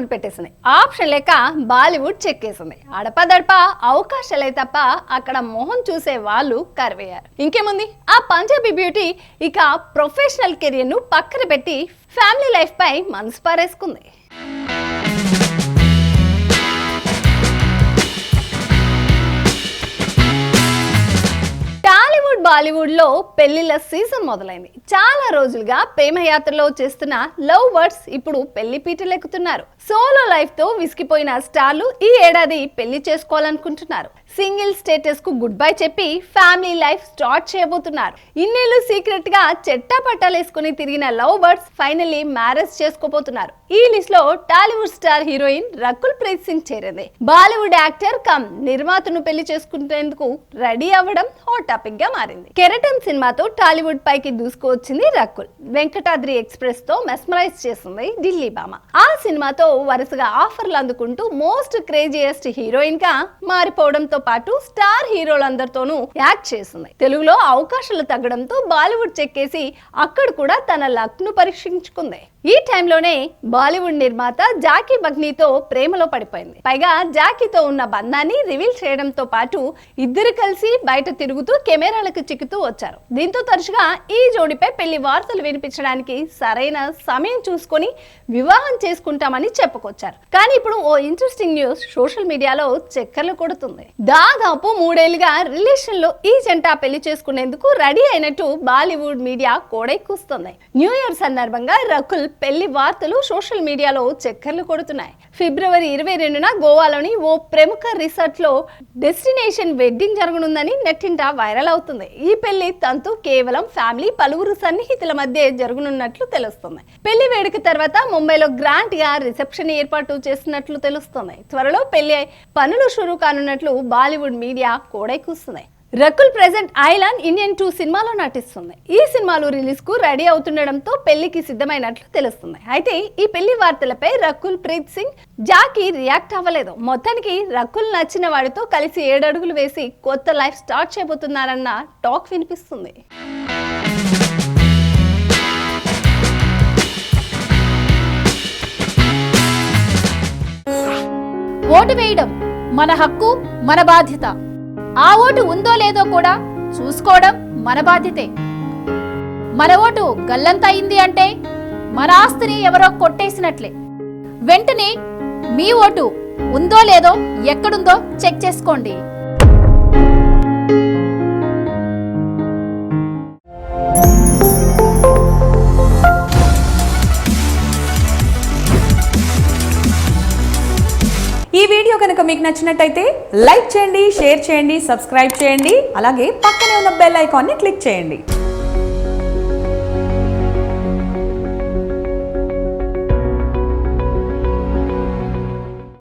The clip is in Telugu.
వదిలిపెట్టేసింది. ఆప్షన్ లేక బాలీవుడ్ చెక్కేసింది. అడపదడప అవకాశాలే తప్ప అక్కడ మొహం చూసే వాళ్ళు కరువయ్యారు. ఇంకేముంది, ఆ పంజాబీ బ్యూటీ ఇక ప్రొఫెషనల్ కెరియర్ ను పక్కన పెట్టి ఫ్యామిలీ లైఫ్ పై మనసు పారేసుకుంది. బాలీవుడ్ లో పెళ్లిళ్ల సీజన్ మొదలైంది. చాలా రోజులుగా ప్రేమయాత్రలో చేస్తున్న లవ్ బర్డ్స్ ఇప్పుడు పెళ్లి పీటలెక్కుతున్నారు. సోలో లైఫ్ తో విసిగిపోయిన స్టార్లు ఈ ఏడాది పెళ్లి చేసుకోవాలనుకుంటున్నారు. సింగిల్ స్టేటస్ కు గుడ్ బై చెప్పి ఫ్యామిలీ లైఫ్ స్టార్ట్ చేయబోతున్నారు. ఇన్నేళ్లు సీక్రెట్ గా చెట్టా పట్టాలేసుకుని తిరిగిన లవ్ బర్డ్స్ ఫైనల్లీ మ్యారేజ్ చేసుకోబోతున్నారు. ఈ లిస్ట్ లో టాలీవుడ్ స్టార్ హీరోయిన్ రకుల్ ప్రీత్ సింగ్ చేరింది. బాలీవుడ్ యాక్టర్ కమ్ నిర్మాతను పెళ్లి చేసుకునేందుకు రెడీ అవ్వడం హాట్ టాపిక్ గా మారింది. కెరటన్ సినిమాతో టాలీవుడ్ పైకి దూసుకువచ్చింది రకుల్. వెంకటాద్రి ఎక్స్ప్రెస్ తో మెస్మరైజ్ చేసింది ఢిల్లీ భామ. ఆ సినిమాతో వరుసగా ఆఫర్లు అందుకుంటూ మోస్ట్ క్రేజియస్ట్ హీరోయిన్ గా మారిపోవడంతో పాటు స్టార్ హీరోలందరితోనూ యాక్ట్ చేసింది. తెలుగులో అవకాశాలు తగ్గడంతో బాలీవుడ్ చెక్కేసి అక్కడ కూడా తన లక్ ను పరీక్షించుకుంది. ఈ టైంలోనే బాలీవుడ్ నిర్మాత జాకీ బగ్నీతో ప్రేమలో పడిపోయింది. పైగా జాకీతో ఉన్న బంధాన్ని రివీల్ చేయడంతో పాటు ఇద్దరు కలిసి బయట తిరుగుతూ కెమెరాలకు చిక్కుతూ వచ్చారు. దీంతో తరచుగా ఈ జోడిపై పెళ్లి వార్తలు వినిపించడానికి సరైన సమయం చూసుకొని వివాహం చేసుకుంటామని చెప్పుకొచ్చారు. కానీ ఇప్పుడు ఓ ఇంట్రెస్టింగ్ న్యూస్ సోషల్ మీడియాలో చక్కర్లు కొడుతుంది. దాదాపు 3 ఏళ్లుగా రిలేషన్ లో ఈ జంట పెళ్లి చేసుకునేందుకు రెడీ అయినట్టు బాలీవుడ్ మీడియా కోడెక్కుస్తుంది. న్యూ ఇయర్ సందర్భంగా రకుల్ పెళ్లి వార్తలు సోషల్ మీడియాలో చక్కర్లు కొడుతున్నాయి. ఫిబ్రవరి 22న గోవాలోని ఓ ప్రముఖ రిసార్ట్ లో డెస్టినేషన్ వెడ్డింగ్ జరగనుందని నెట్టింట వైరల్ అవుతుంది. ఈ పెళ్లి తంతు కేవలం ఫ్యామిలీ, పలువురు సన్నిహితుల మధ్య జరగనున్నట్లు తెలుస్తుంది. పెళ్లి వేడుక తర్వాత ముంబైలో గ్రాండ్ గా రిసెప్షన్ ఏర్పాటు చేస్తున్నట్లు తెలుస్తుంది. త్వరలో పెళ్లి పనులు షురూ కానున్నట్లు బాలీవుడ్ మీడియా కోడైకూస్తుంది. రకుల్ ప్రెజెంట్ ఐలాండ్ ఇండియన్ 2 సినిమాలో నటిస్తుంది. ఈ సినిమాలు రిలీజ్ కు రెడీ అవుతుండడంతో పెళ్లికి సిద్ధమైనట్లు తెలుస్తుంది. అయితే ఈ పెళ్లి వార్తలపై రకుల్ ప్రీత్ సింగ్, జాకీ రియాక్ట్ అవ్వలేదు. మొత్తానికి రకుల్ నచ్చిన వాడితో కలిసి 7 అడుగులు వేసి కొత్త లైఫ్ స్టార్ట్ చేయబోతున్నారన్న టాక్ వినిపిస్తుంది. ఓటు వేయడం మన హక్కు, మన బాధ్యత. ఆ ఓటు ఉందో లేదో కూడా చూసుకోవడం మన బాధ్యతే. మన ఓటు గల్లంత అయింది అంటే మన ఆస్తిని ఎవరో కొట్టేసినట్లే. వెంటనే మీ ఓటు ఉందో లేదో ఎక్కడుందో చెక్ చేసుకోండి. ఈ వీడియో కనుక మీకు నచ్చినట్టయితే లైక్ చేయండి, షేర్ చేయండి, సబ్స్క్రైబ్ చేయండి. అలాగే పక్కనే ఉన్న బెల్ ఐకాన్ని క్లిక్ చేయండి.